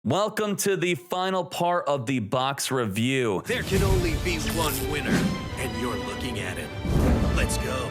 Welcome to the final part of the box review. There can only be one winner, and you're looking at it. Let's go.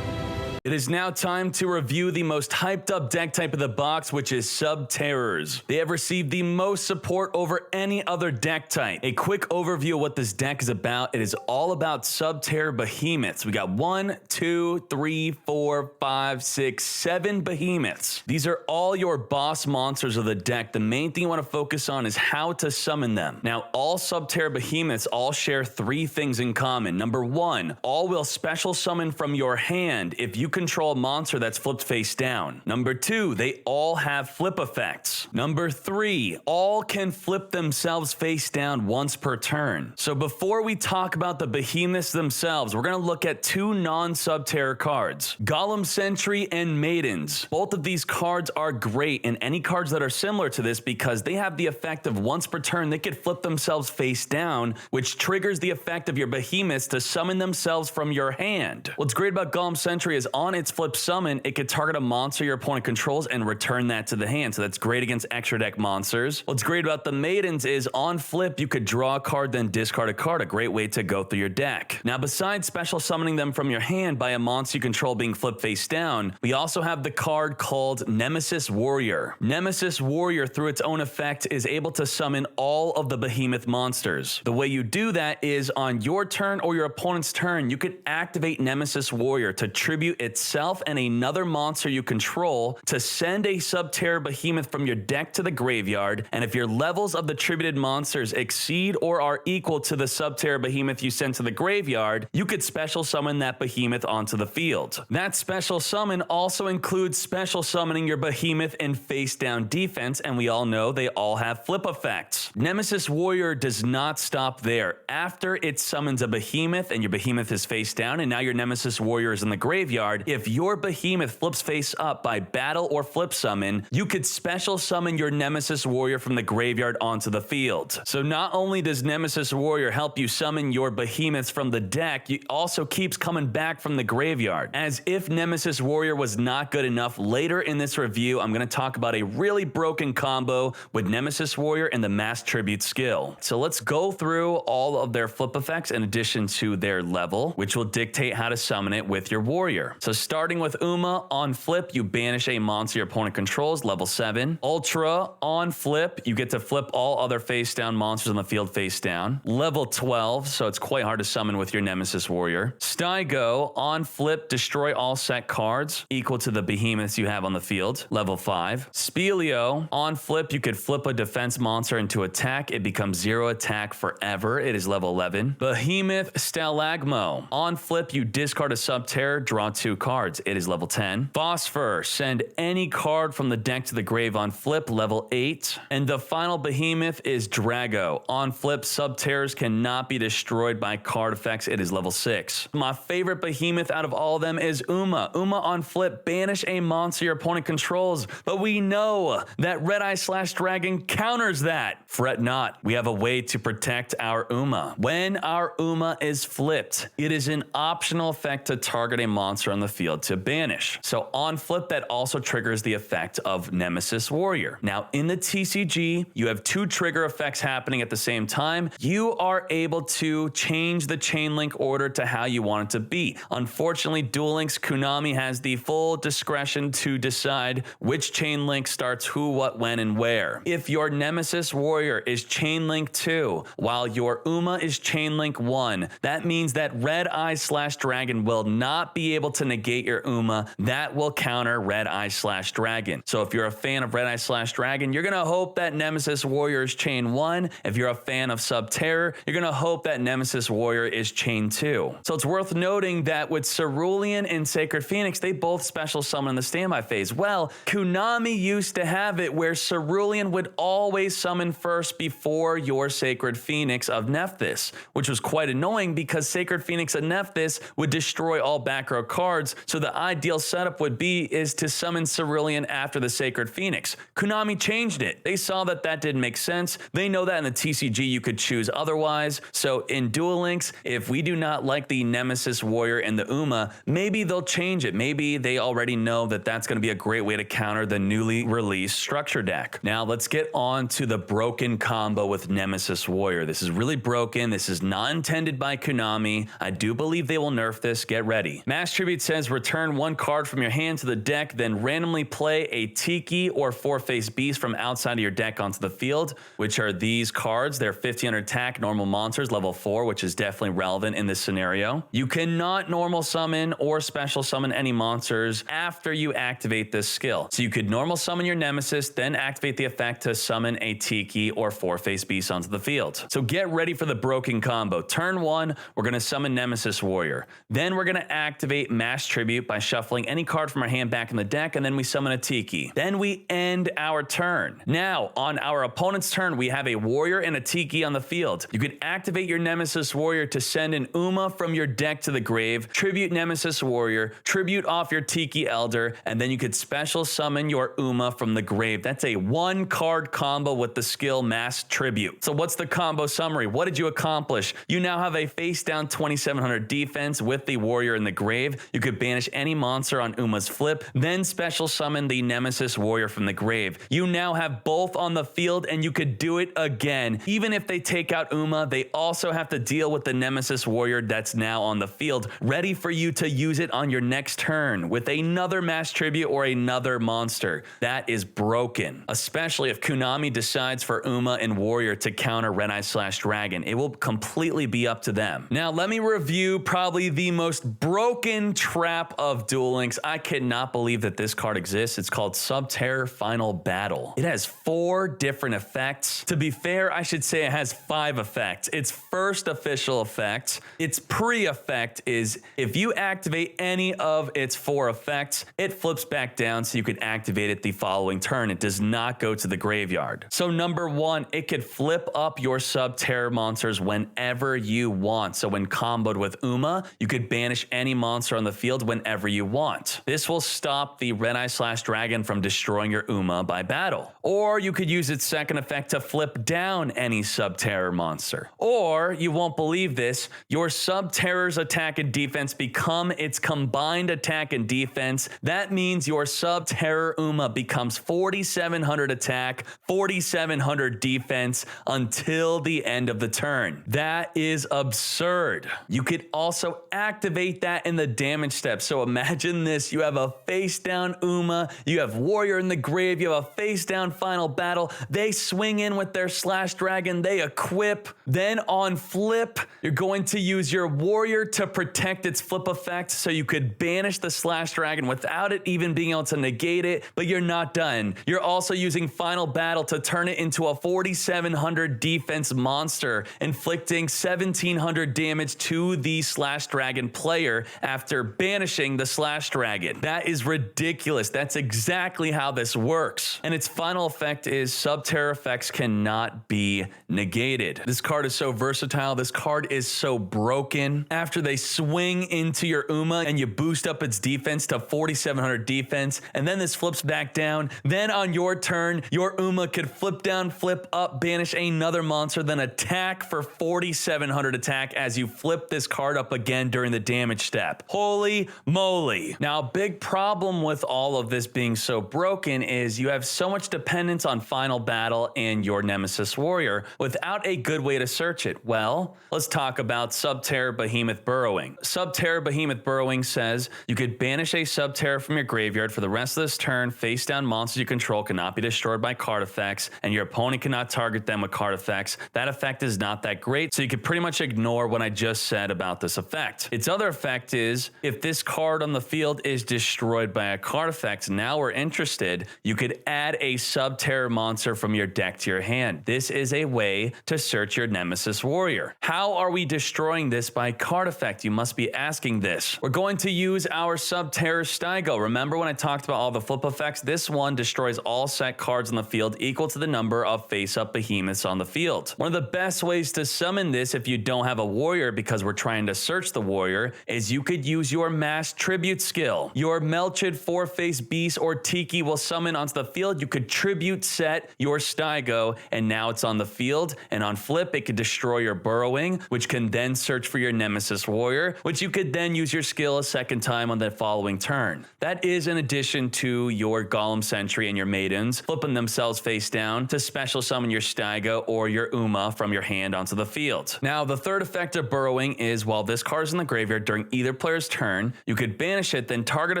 It is now time to review the most hyped up deck type of the box, which is Subterrors. They have received the most support over any other deck type. A quick overview of what this deck is about. It is all about Subterror behemoths. We got 1, 2, 3, 4, 5, 6, 7 behemoths. These are all your boss monsters of the deck. The main thing you want to focus on is how to summon them. Now, all Subterror behemoths all share 3 things in common. Number 1, all will special summon from your hand if you control a monster that's flipped face down. Number 2, they all have flip effects. Number 3, all can flip themselves face down once per turn. So before we talk about the behemoths themselves, we're going to look at 2 non-Subterror cards, Golem Sentry and Maidens. Both of these cards are great, and any cards that are similar to this because they have the effect of once per turn they could flip themselves face down, which triggers the effect of your behemoths to summon themselves from your hand. What's great about Golem Sentry is on its flip summon, it could target a monster your opponent controls and return that to the hand, so that's great against extra deck monsters. What's great about the Maidens is on flip, you could draw a card, then discard a card, a great way to go through your deck. Now, besides special summoning them from your hand by a monster you control being flipped face down, we also have the card called Nemesis Warrior. Nemesis Warrior, through its own effect, is able to summon all of the behemoth monsters. The way you do that is on your turn or your opponent's turn, you could activate Nemesis Warrior to tribute itself and another monster you control to send a Subterror behemoth from your deck to the graveyard, and if your levels of the tributed monsters exceed or are equal to the Subterror behemoth you sent to the graveyard, you could special summon that behemoth onto the field. That special summon also includes special summoning your behemoth in face down defense, and we all know they all have flip effects. Nemesis Warrior does not stop there. After it summons a behemoth and your behemoth is face down and now your Nemesis Warrior is in the graveyard, if your behemoth flips face up by battle or flip summon, you could special summon your Nemesis Warrior from the graveyard onto the field. So not only does Nemesis Warrior help you summon your behemoths from the deck, it also keeps coming back from the graveyard. As if Nemesis Warrior was not good enough, later in this review, I'm going to talk about a really broken combo with Nemesis Warrior and the Mass Tribute skill. So let's go through all of their flip effects in addition to their level, which will dictate how to summon it with your warrior. So starting with Uma, on flip, you banish a monster your opponent controls, level 7. Ultra, on flip, you get to flip all other face down monsters on the field face down. Level 12, so it's quite hard to summon with your Nemesis Warrior. Stygo, on flip, destroy all set cards equal to the behemoths you have on the field, level 5. Speleo, on flip, you could flip a defense monster into attack. It becomes 0 attack forever. It is level 11. Behemoth Stalagmo, on flip, you discard a Subterror, draw 2 cards. It is level 10. Phosphor, send any card from the deck to the grave on flip, level 8. And the final behemoth is Drago. On flip, Subterrors cannot be destroyed by card effects. It is level 6. My favorite behemoth out of all of them is Uma. Uma on flip, banish a monster your opponent controls, but we know that Red Eye / Dragon counters that. Fret not, we have a way to protect our Uma. When our Uma is flipped, it is an optional effect to target a monster on the field to banish. So on flip, that also triggers the effect of Nemesis Warrior. Now in the TCG, you have 2 trigger effects happening at the same time. You are able to change the chain link order to how you want it to be. Unfortunately, Duel Links Konami has the full discretion to decide which chain link starts who, what, when, and where. If your Nemesis Warrior is chain link 2, while your Uma is chain link 1, that means that Red Eye / Dragon will not be able to negate your Uma. That will counter Red Eye / Dragon. So if you're a fan of Red Eye / Dragon, you're going to hope that Nemesis Warrior is chain 1. If you're a fan of Subterror, you're going to hope that Nemesis Warrior is chain 2. So it's worth noting that with Cerulean and Sacred Phoenix, they both special summon in the standby phase. Well, Konami used to have it where Cerulean would always summon first before your Sacred Phoenix of Nephthys, which was quite annoying because Sacred Phoenix of Nephthys would destroy all back row cards cards, so the ideal setup would be is to summon Cerulean after the Sacred Phoenix. Konami changed it. They saw that that didn't make sense. They know that in the TCG you could choose otherwise. So in Duel Links, if we do not like the Nemesis Warrior and the Uma, maybe they'll change it. Maybe they already know that that's going to be a great way to counter the newly released structure deck. Now let's get on to the broken combo with Nemesis Warrior. This is really broken. This is not intended by Konami. I do believe they will nerf this. Get ready. Mass Tribute says return one card from your hand to the deck, then randomly play a Tiki or four-face beast from outside of your deck onto the field, which are these cards. They're 1500 attack, normal monsters, level 4, which is definitely relevant in this scenario. You cannot normal summon or special summon any monsters after you activate this skill. So you could normal summon your Nemesis, then activate the effect to summon a Tiki or four-face beast onto the field. So get ready for the broken combo. Turn 1, we're going to summon Nemesis Warrior. Then we're going to activate Mass Tribute by shuffling any card from our hand back in the deck, and then we summon a Tiki. Then we end our turn. Now, on our opponent's turn, we have a Warrior and a Tiki on the field. You could activate your Nemesis Warrior to send an Uma from your deck to the grave, tribute Nemesis Warrior, tribute off your Tiki Elder, and then you could special summon your Uma from the grave. That's a one-card combo with the skill Mass Tribute. So what's the combo summary? What did you accomplish? You now have a face-down 2700 defense with the Warrior in the grave. You could banish any monster on Uma's flip, then special summon the Nemesis Warrior from the grave. You now have both on the field, and you could do it again. Even if they take out Uma, they also have to deal with the Nemesis Warrior that's now on the field, ready for you to use it on your next turn with another Mass Tribute or another monster. That is broken, especially if Konami decides for Uma and Warrior to counter Red Eye/Dragon. It will completely be up to them. Now, let me review probably the most broken trap of Duel Links. I cannot believe that this card exists. It's called Subterror Final Battle. It has 4 different effects. To be fair, I should say it has 5 effects. Its first official effect, its pre-effect is if you activate any of its 4 effects, it flips back down so you could activate it the following turn. It does not go to the graveyard. So number 1, it could flip up your Subterror monsters whenever you want. So when comboed with Uma, you could banish any monster on the field whenever you want. This will stop the Red Eye/Dragon from destroying your Uma by battle. Or you could use its second effect to flip down any Subterror monster. Or, you won't believe this, your Subterror's attack and defense become its combined attack and defense. That means your Subterror Uma becomes 4700 attack, 4700 defense until the end of the turn. That is absurd. You could also activate that in the damage step. So imagine this, you have a face down Uma, you have Warrior in the grave, you have a face down Final Battle, they swing in with their /Dragon, they equip, then on flip, you're going to use your Warrior to protect its flip effect so you could banish the /Dragon without it even being able to negate it, but you're not done. You're also using Final Battle to turn it into a 4700 defense monster, inflicting 1700 damage to the /Dragon player after banishing the /Dragon. That is ridiculous. That's exactly how this works. And its final effect is Subterror effects cannot be negated. This card is so versatile. This card is so broken. After they swing into your Uma and you boost up its defense to 4700 defense, and then this flips back down, then on your turn, your Uma could flip down, flip up, banish another monster, then attack for 4700 attack as you flip this card up again during the damage step. Holy moly. Now, a big problem with all of this being so broken is you have so much dependence on Final Battle and your Nemesis Warrior without a good way to search it. Well, let's talk about Subterror Behemoth Burrowing. Subterror Behemoth Burrowing says you could banish a Subterror from your graveyard for the rest of this turn. Face down monsters you control cannot be destroyed by card effects, and your opponent cannot target them with card effects. That effect is not that great, so you could pretty much ignore what I just said about this effect. Its other effect is if this card on the field is destroyed by a card effect, now we're interested, you could add a Subterror monster from your deck to your hand. This is a way to search your Nemesis Warrior. How are we destroying this by card effect? You must be asking this. We're going to use our Subterror Stygo. Remember when I talked about all the flip effects? This one destroys all set cards on the field equal to the number of face-up behemoths on the field. One of the best ways to summon this if you don't have a warrior, because we're trying to search the warrior, is you could use your mass tribute skill. Your Melchid 4-face beast or Tiki will summon onto the field. You could tribute set your Stygo, and now it's on the field. And on flip, it could destroy your Burrowing, which can then search for your Nemesis Warrior, which you could then use your skill a second time on the following turn. That is in addition to your Golem Sentry and your Maidens flipping themselves face down to special summon your Stygo or your Uma from your hand onto the field. Now, the third effect of Burrowing is while this card is in the graveyard during either player's turn, you could banish it, then target a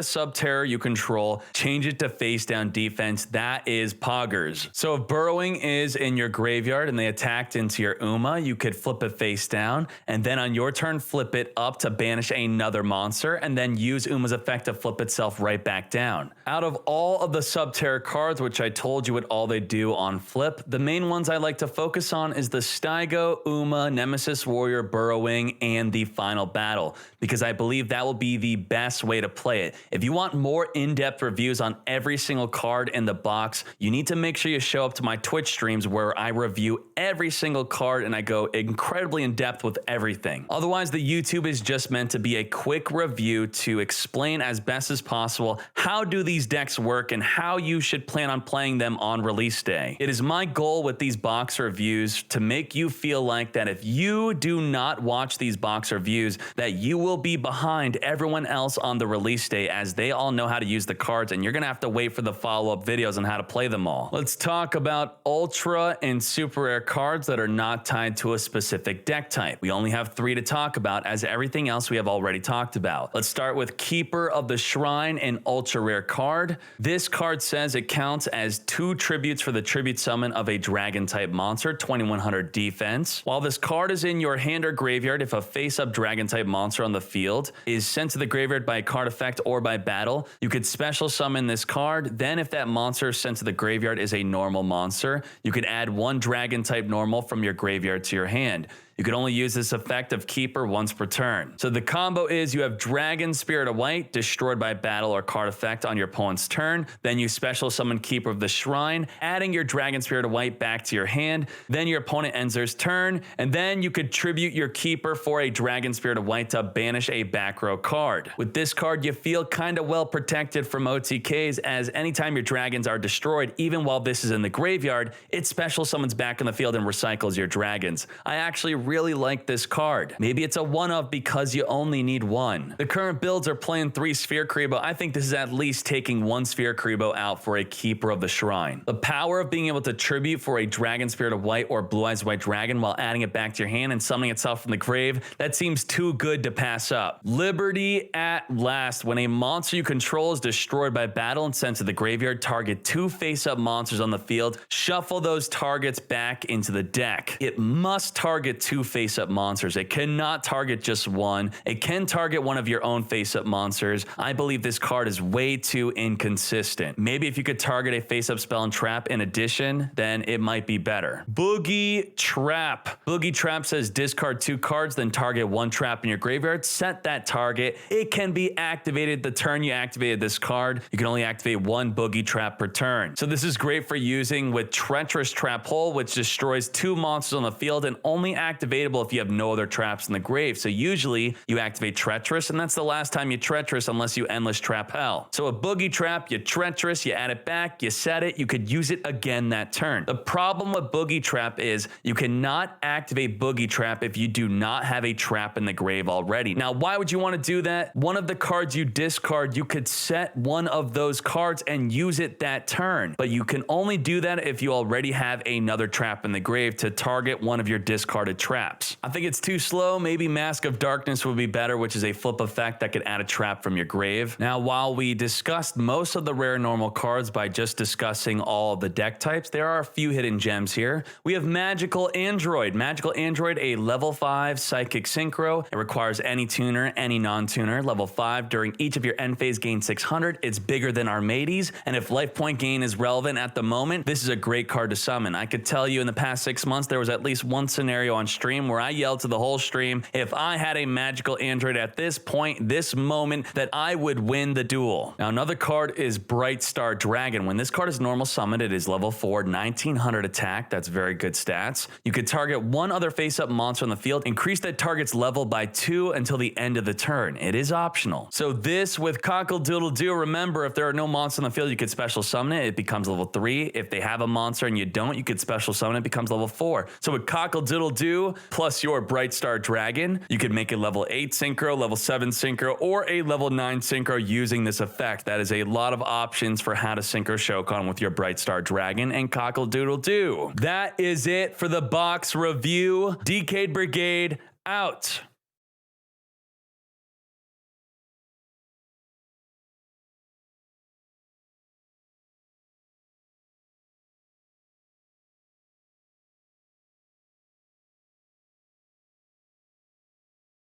Subterror you control, change it to face down defense. That is Poggers. So if Burrowing is in your graveyard and they attacked into your Uma, you could flip it face down, and then on your turn, flip it up to banish another monster, and then use Uma's effect to flip itself right back down. Out of all of the Subterror cards, which I told you what all they do on flip, the main ones I like to focus on is the Stygo, Uma, Nemesis Warrior, Burrowing, and the Final Battle, because I believe that will be the best way to play it. If you want more in-depth reviews on every single card in the box, you need to make sure you show up to my Twitch streams where I review every single card and I go incredibly in depth with everything. Otherwise, the YouTube is just meant to be a quick review to explain as best as possible how do these decks work and how you should plan on playing them on release day. It is my goal with these box reviews to make you feel like that if you do not watch these box reviews, that you will be behind everyone else on the release day as they all know how to use the cards and you're gonna have to wait for the follow-up videos on how to play them all. Let's talk about ultra and super rare cards that are not tied to a specific deck type. We only have 3 to talk about as everything else we have already talked about. Let's start with Keeper of the Shrine, an ultra rare card. This card says it counts as 2 tributes for the tribute summon of a dragon type monster, 2100 defense. While this card is in your hand or graveyard, if a face-up dragon type monster on the field is sent to the graveyard by a card effect or by battle, you could special summon this card. Then if that monster sent to the graveyard is a normal monster, you could add 1 dragon type normal from your graveyard to your hand. You can only use this effect of Keeper once per turn. So the combo is you have Dragon Spirit of White, destroyed by battle or card effect on your opponent's turn. Then you special summon Keeper of the Shrine, adding your Dragon Spirit of White back to your hand. Then your opponent ends their turn, and then you could tribute your Keeper for a Dragon Spirit of White to banish a back row card. With this card, you feel kind of well protected from OTKs, as anytime your dragons are destroyed, even while this is in the graveyard, it special summons back in the field and recycles your dragons. I actually really like this card. Maybe it's a one-of because you only need 1. The current builds are playing 3 Sphere Kuriboh. I think this is at least taking 1 Sphere Kuriboh out for a Keeper of the Shrine. The power of being able to tribute for a Dragon Spirit of White or Blue Eyes White Dragon while adding it back to your hand and summoning itself from the grave, that seems too good to pass up. Liberty at Last. When a monster you control is destroyed by battle and sent to the graveyard, target 2 face-up monsters on the field. Shuffle those targets back into the deck. It must target 2 face-up monsters. It cannot target just 1. It can target one of your own face-up monsters. I believe this card is way too inconsistent. Maybe if you could target a face-up spell and trap in addition, then it might be better. Boogie Trap. Boogie Trap says discard 2 cards, then target 1 trap in your graveyard. Set that target. It can be activated the turn you activated this card. You can only activate 1 Boogie Trap per turn. So this is great for using with Treacherous Trap Hole, which destroys 2 monsters on the field and only activatable if you have no other traps in the grave. So usually you activate Treacherous, and that's the last time you Treacherous unless you Endless Trap Hell. So a Boogie Trap, you Treacherous, you add it back, you set it, you could use it again that turn. The problem with Boogie Trap is you cannot activate Boogie Trap if you do not have a trap in the grave already. Now, why would you want to do that? One of the cards you discard, you could set one of those cards and use it that turn, but you can only do that if you already have another trap in the grave to target one of your discarded traps. I think it's too slow. Maybe Mask of Darkness would be better, which is a flip effect that could add a trap from your grave. Now, while we discussed most of the rare normal cards by just discussing all of the deck types, there are a few hidden gems here. We have Magical Android. Magical Android, a level 5 Psychic Synchro. It requires any tuner, any non-tuner. Level 5, during each of your end phase gain 600. It's bigger than Armades, and if life point gain is relevant at the moment, this is a great card to summon. I could tell you in the past 6 months, there was at least one scenario on stream stream where I yelled to the whole stream if I had a magical android at this point, this moment, that I would win the duel. Now, another card is Bright Star Dragon. When this card is normal summoned, it is level 4, 1900 attack. That's very good stats. You could target one other face-up monster on the field, increase that target's level by 2 until the end of the turn. It is optional. So this with Cockle-Doodle-Doo, remember, if there are no monsters on the field, you could special summon it. It becomes level 3. If they have a monster and you don't, you could special summon it. It becomes level 4. So with Cockle-Doodle-Doo plus your Bright Star Dragon, you could make a level 8 synchro, level 7 synchro, or a level 9 synchro using this effect. That is a lot of options for how to synchro Shokan with your Bright Star Dragon and Cockle-Doodle-Doo. That is it for the box review. Dkayed Brigade out.